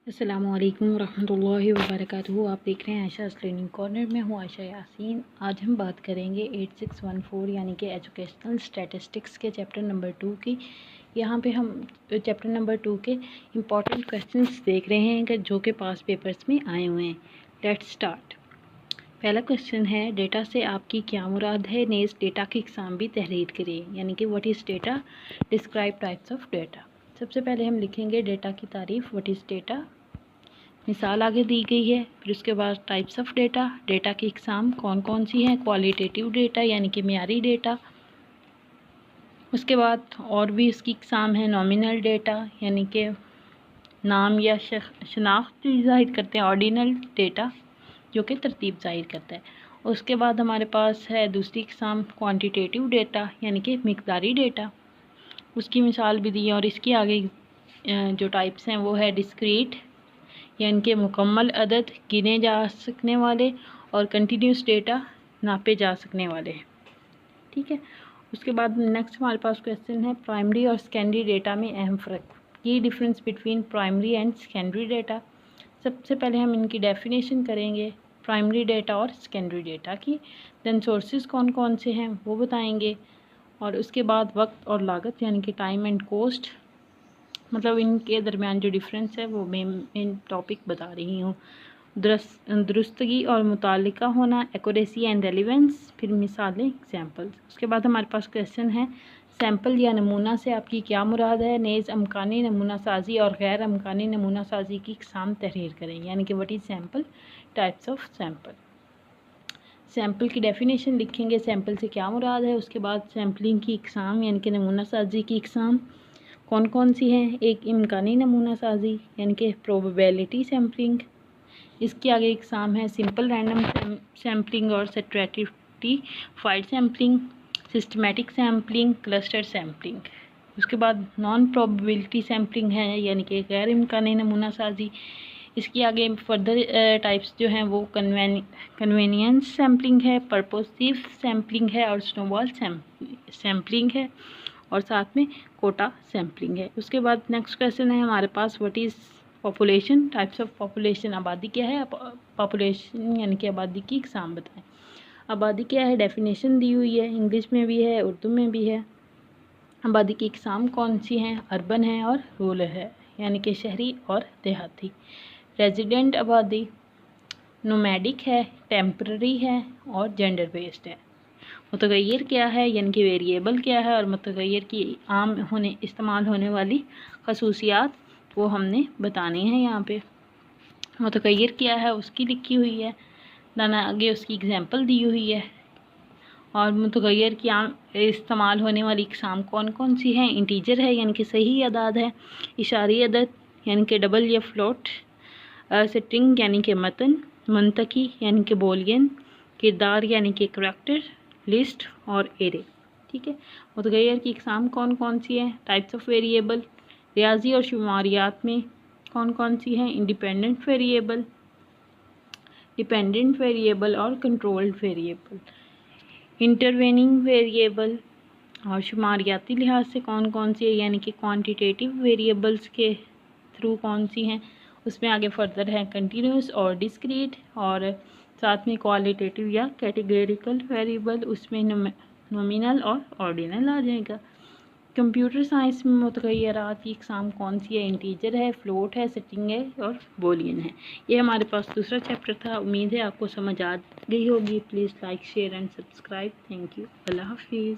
अस्सलामु अलैकुम रहमतुल्लाहि व बरकातुहू। आप देख रहे हैं आयशा लर्निंग कॉर्नर में हूँ आयशा यासीन। आज हम बात करेंगे 8614 यानी कि एजुकेशनल स्टैटिस्टिक्स के चैप्टर नंबर 2 की। यहाँ पे हम चैप्टर नंबर 2 के इम्पॉर्टेंट क्वेश्चंस देख रहे हैं कि जो कि पास पेपर्स में आए हुए हैं। Let's start. पहला क्वेश्चन है, डेटा से आपकी क्या मुराद है? नेज़ डेटा की इकसाम भी तहरीर करें, यानी कि what is data, describe types of data. सबसे पहले हम लिखेंगे डेटा की तारीफ़, व्हाट इज़ डेटा, मिसाल आगे दी गई है। फिर उसके बाद टाइप्स ऑफ डेटा, डेटा की इकसाम कौन कौन सी हैं, क्वालिटेटिव डेटा यानी कि मेयारी डेटा। उसके बाद और भी इसकी इकसाम है, नॉमिनल डेटा यानी कि नाम या शनाख्त ज़ाहिर करते हैं, ऑर्डिनल डेटा जो कि तरतीब ज़ाहिर करता है। उसके बाद हमारे पास है दूसरी इकसाम क्वांटिटेटिव डेटा यानी कि मिकदारी डेटा, उसकी मिसाल भी दी है। और इसकी आगे जो टाइप्स हैं वो है डिस्क्रीट यानी कि मुकम्मल अदद, गिने जा सकने वाले, और कंटिन्यूस डेटा, नापे जा सकने वाले। ठीक है। उसके बाद नेक्स्ट हमारे पास क्वेश्चन है, प्राइमरी और सेकेंडरी डेटा में अहम फ़र्क, की difference between primary and secondary data. सबसे पहले हम इनकी डेफिनेशन करेंगे प्राइमरी डेटा और सेकेंडरी डेटा की, देन सोर्सेज कौन कौन से हैं वो बताएंगे, और उसके बाद वक्त और लागत यानी कि टाइम एंड कॉस्ट, मतलब इनके दरमियान जो डिफरेंस है वो मैं टॉपिक बता रही हूँ। दुरुस्तगी और मुतालिका होना, एक्यूरेसी एंड रेलिवेंस, फिर मिसालें, एग्जांपल्स। उसके बाद हमारे पास क्वेश्चन है, सैम्पल या नमूना से आपकी क्या मुराद है? नेज़ अमकानी नमूना साजी और गैर अमकानी नमूना साजी की इकसाम तहरीर करें, यानी कि what is sample, types of sample. Sample की डेफिनेशन लिखेंगे, सैम्पल से क्या मुराद है। उसके बाद सैम्पलिंग की इकसाम यानी कि नमूना साजी की इकसाम कौन कौन सी हैं। एक इम्कानी नमूना साजी यानी कि प्रोबेबिलिटी सैम्पलिंग, इसके आगे इकसाम है सिंपल रैंडम सैम्पलिंग और stratified sampling, systematic sampling, cluster sampling. उसके बाद नॉन प्रोबेबिलिटी सैम्पलिंग है यानी कि गैर इम्कानी नमूना साजी। इसके आगे फर्दर टाइप्स जो हैं वो कन्वेनियंस सैम्पलिंग है, पर्पसिव सैम्पलिंग है, और स्नोबॉल सैम्पलिंग है, और साथ में कोटा सैम्पलिंग है। उसके बाद नेक्स्ट क्वेश्चन है हमारे पास, what is population, types of population, आबादी क्या है, पॉपुलेशन यानी कि आबादी की इकसाम बताएं। आबादी क्या है, डेफिनेशन दी हुई है, इंग्लिश में भी है, उर्दू में भी है। आबादी की इकसाम कौन सी हैं, अर्बन है और रूरल है, यानी कि शहरी और देहाती। रेजिडेंट आबादी, नोमैडिक है, टेम्पररी है, और जेंडर बेस्ड है। मुतगय्यर क्या है, यानी कि वेरिएबल क्या है, और मुतगय्यर की आम इस्तेमाल होने वाली खसूसियात वो हमने बताने हैं यहाँ पे। मुतगय्यर क्या है उसकी लिखी हुई है, दाना आगे उसकी एग्जांपल दी हुई है। और मुतगय्यर की आम इस्तेमाल होने वाली इकसाम कौन कौन सी हैं, इंटीजर है यानी कि सही अदाद है, इशारी अदद यानी कि डबल या फ्लोट, स्ट्रिंग यानी कि मतन, मुंतकी यानी कि बोलियन, किरदार यानी कि करैक्टर, लिस्ट और एरे। ठीक है। मुतगय्यर की इकसाम कौन कौन सी है, टाइप्स ऑफ वेरिएबल, रियाजी और शुमारियात में कौन कौन सी हैं, इंडिपेंडेंट वेरिएबल, डिपेंडेंट वेरिएबल और कंट्रोल्ड वेरिएबल, इंटरवेनिंग वेरिएबल, और शुमारियाती लिहाज से कौन कौन सी है, यानी कि क्वांटिटेटिव वेरिएबल्स के थ्रू कौन सी हैं। उसमें आगे फर्दर है कंटिन्यूस और डिस्क्रीट, और साथ में क्वालिटेटिव या कैटेगरिकल वेरिएबल, उसमें नॉमिनल और ऑर्डिनल आ जाएगा। कंप्यूटर साइंस में मुतगय्यरात की इकसाम कौन सी है, इंटीजर है, फ्लोट है, स्ट्रिंग है, और बोलियन है। ये हमारे पास दूसरा चैप्टर था। उम्मीद है आपको समझ आ गई होगी। Please like, share and subscribe. Thank you. अल्लाह हाफिज़।